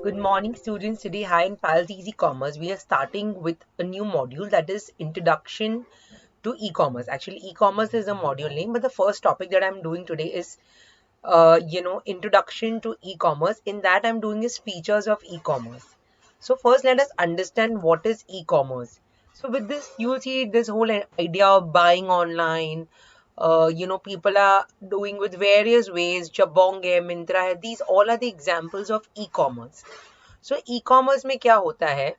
Good morning, students. Today, hi in Payal's Easy Commerce. We are starting with a new module that is Introduction to E-commerce. Actually, e-commerce is a module name, but the first topic that I'm doing today is, Introduction to E-commerce. In that, I'm doing is features of e-commerce. So first, let us understand what is e-commerce. So with this, you will see this whole idea of buying online. People are doing with various ways. Jabong hai, Myntra hai. These all are the examples of e-commerce. So e-commerce में क्या होता है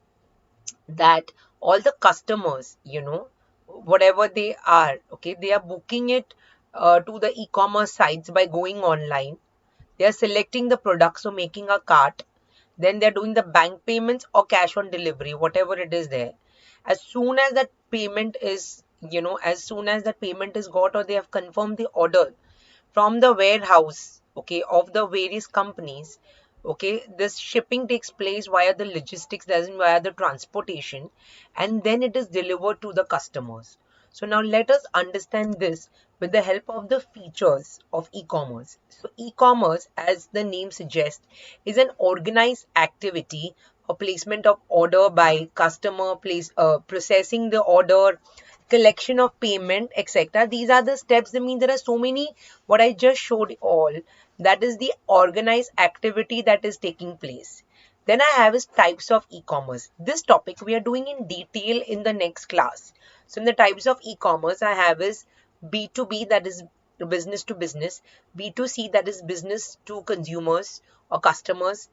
that all the customers, whatever they are, okay, they are booking it to the e-commerce sites by going online. They are selecting the product, so making a cart. Then they're doing the bank payments or cash on delivery, whatever it is there. As soon as that payment is, as soon as that payment is got or they have confirmed the order from the warehouse, okay, of the various companies, okay, this shipping takes place via the logistics, doesn't via the transportation, and then it is delivered to the customers. So now let us understand this with the help of the features of e-commerce. So e-commerce, as the name suggests, is an organized activity or placement of order by customer, processing the order, collection of payment, etc. These are the steps. That mean there are so many, what I just showed all, that is the organized activity that is taking place. Then I have is types of e-commerce. This topic we are doing in detail in the next class. So in the types of e-commerce I have is B2B, that is business to business, B2C, that is business to consumers or customers.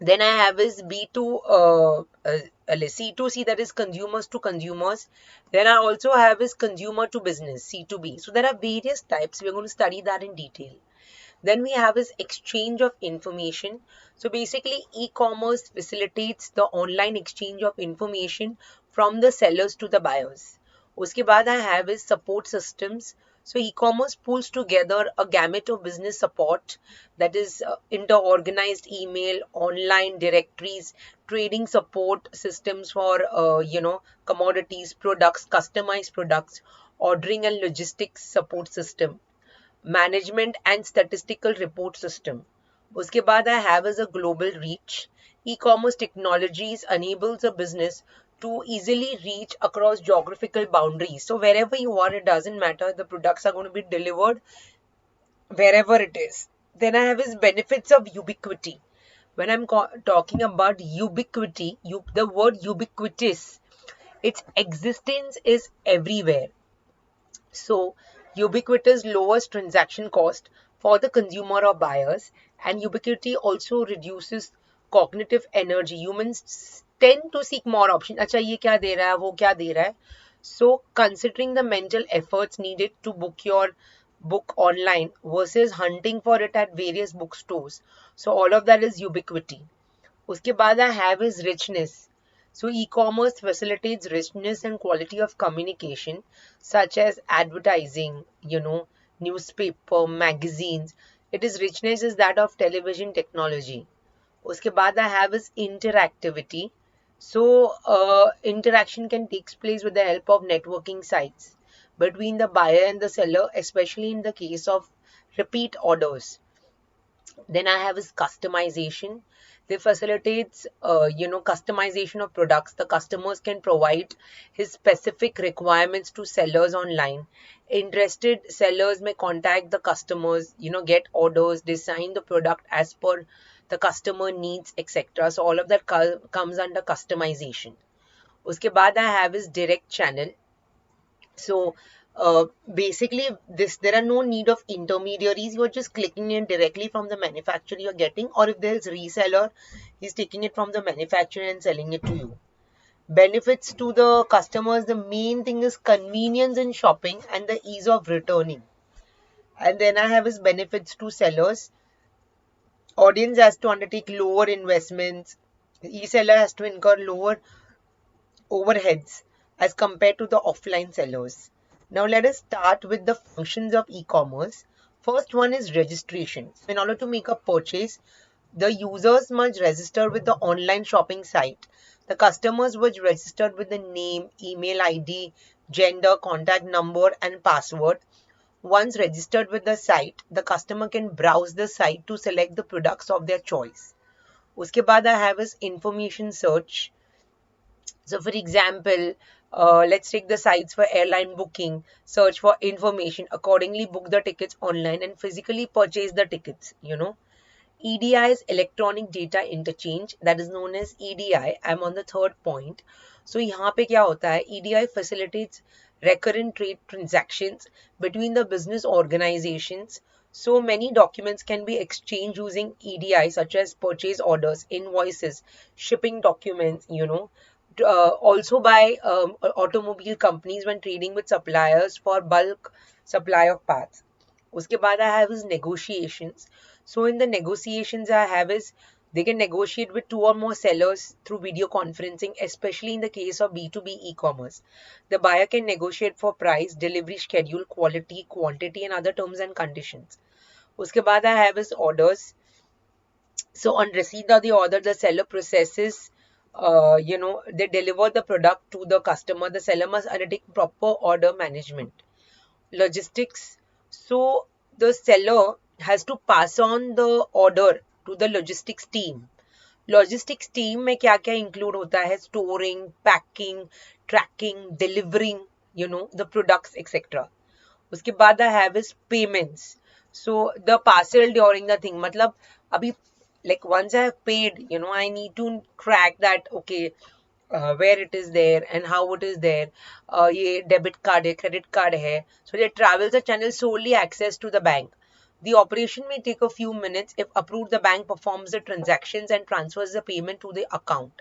Then I have is C2C, that is consumers to consumers. Then I also have is consumer to business, C2B. So there are various types. We're going to study that in detail. Then we have is exchange of information. So basically e-commerce facilitates the online exchange of information from the sellers to the buyers. उसके बाद I have is support systems. So e-commerce pulls together a gamut of business support, that is inter-organized email, online directories, trading support systems for commodities, products, customized products, ordering and logistics support system, management and statistical report system. उसके बाद I have is a global reach. E-commerce technologies enables a business to easily reach across geographical boundaries. So wherever you are, it doesn't matter. The products are going to be delivered wherever it is. Then I have is benefits of ubiquity. When I'm talking about ubiquity, the word ubiquitous, its existence is everywhere. So ubiquitous lowers transaction cost for the consumer or buyers, and ubiquity also reduces cognitive energy. Humans tend to seek more options. अच्छा ये क्या दे रहा है, वो क्या दे रहा है. So considering the mental efforts needed to book your book online versus hunting for it at various bookstores. So all of that is ubiquity. उसके बाद I have is richness. So e-commerce facilitates richness and quality of communication, such as advertising, newspaper, magazines. It is richness is that of television technology. उसके बाद I have is interactivity. So interaction can take place with the help of networking sites between the buyer and the seller, especially in the case of repeat orders. Then I have is customization. They facilitates customization of products. The customers can provide his specific requirements to sellers online. Interested sellers may contact the customers, get orders, design the product as per the customer needs, etc. So all of that comes under customization. उसके बाद I have is direct channel. So basically there are no need of intermediaries. You're just clicking in directly from the manufacturer you're getting, or if there's reseller, he's taking it from the manufacturer and selling it to you. Benefits to the customers, the main thing is convenience in shopping and the ease of returning. And then I have his benefits to sellers. Audience has to undertake lower investments. E-seller has to incur lower overheads as compared to the offline sellers. Now let us start with the functions of e-commerce. First one is registration. So in order to make a purchase, the users must register with the online shopping site. The customers were registered with the name, email ID, gender, contact number and password. Once registered with the site, the customer can browse the site to select the products of their choice. उसके बाद I have is information search. So for example, let's take the sites for airline booking, search for information, accordingly book the tickets online and physically purchase the tickets, you know. EDI is electronic data interchange, that is known as EDI. I'm on the third point. So यहाँ पे क्या होता है? EDI facilitates recurrent trade transactions between the business organizations. So many documents can be exchanged using EDI, such as purchase orders, invoices, shipping documents, you know. Also by automobile companies when trading with suppliers for bulk supply of parts. उसके बाद I have is negotiations. So in the negotiations I have is they can negotiate with two or more sellers through video conferencing, especially in the case of B2B e-commerce. The buyer can negotiate for price, delivery schedule, quality, quantity and other terms and conditions. उसके बाद I have is orders. So on receipt of the order, the seller processes, they deliver the product to the customer. The seller must undertake proper order management. Logistics. So the seller has to pass on the order to the logistics team. Logistics team में क्या क्या include होता है? Storing, packing, tracking, delivering, the products, etc. उसके बाद I have is payments. So the parcel during the thing, मतलब अभी like once I have paid, I need to track that, okay, where it is there and how it is there. ये debit card है, credit card है. So it travels the channel solely access to the bank. The operation may take a few minutes. If approved, the bank performs the transactions and transfers the payment to the account.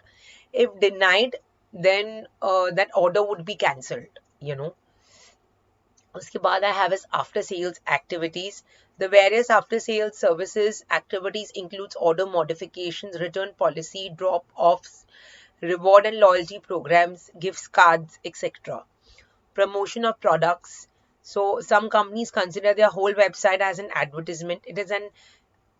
If denied, then that order would be cancelled. उसके बाद I have is after sales activities. The various after sales services activities includes order modifications, return policy, drop offs, reward and loyalty programs, gifts cards, etc. Promotion of products. So some companies consider their whole website as an advertisement. It is an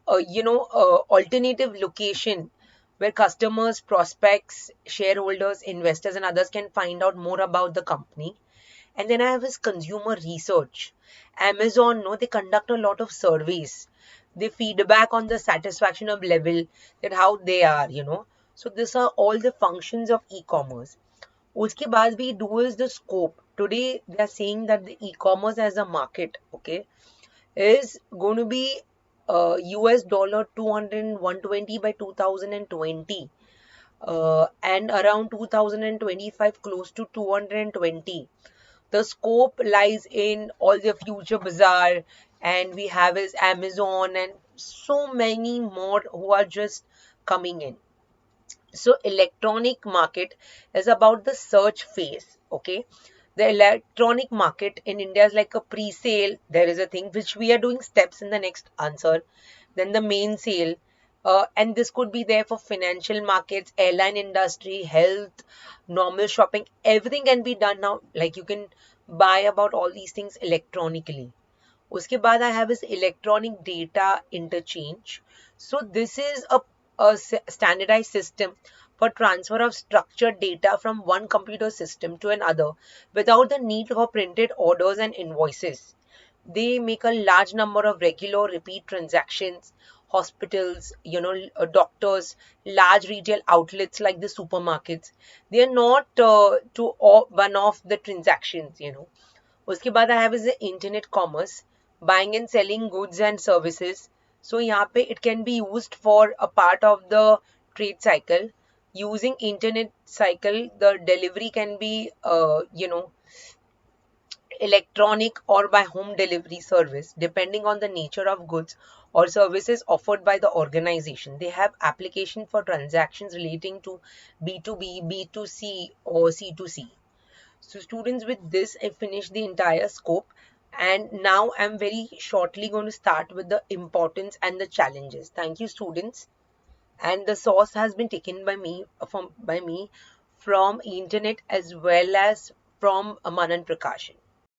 alternative location where customers, prospects, shareholders, investors and others can find out more about the company. And then I have this consumer research. Amazon, no, they conduct a lot of surveys. They feedback on the satisfaction of level, that how they are. So these are all the functions of e-commerce. उसके बाद we do is the scope. Today they are saying that the e-commerce as a market, okay, is going to be US dollar 200 and 120 by 2020. And around 2025 close to 220. The scope lies in all the future bazaar, and we have is Amazon and so many more who are just coming in. So electronic market is about the search phase. Okay, the electronic market in India is like a pre-sale. There is a thing which we are doing steps in the next answer. Then the main sale, and this could be there for financial markets, airline industry, health, normal shopping. Everything can be done now. Like you can buy about all these things electronically. उसके बाद I have is electronic data interchange. So this is a standardized system for transfer of structured data from one computer system to another without the need for printed orders and invoices. They make a large number of regular repeat transactions. Hospitals, doctors, large retail outlets like the supermarkets, they are not to one off the transactions. उसके बाद I have is the internet commerce, buying and selling goods and services. So यहाँ पे it can be used for a part of the trade cycle. Using internet cycle, the delivery can be electronic or by home delivery service depending on the nature of goods or services offered by the organization. They have application for transactions relating to B2B, B2C or C2C. So students, with this I finished the entire scope, and now I'm very shortly going to start with the importance and the challenges. Thank you students. And the source has been taken by me from internet as well as from Manan Prakashan.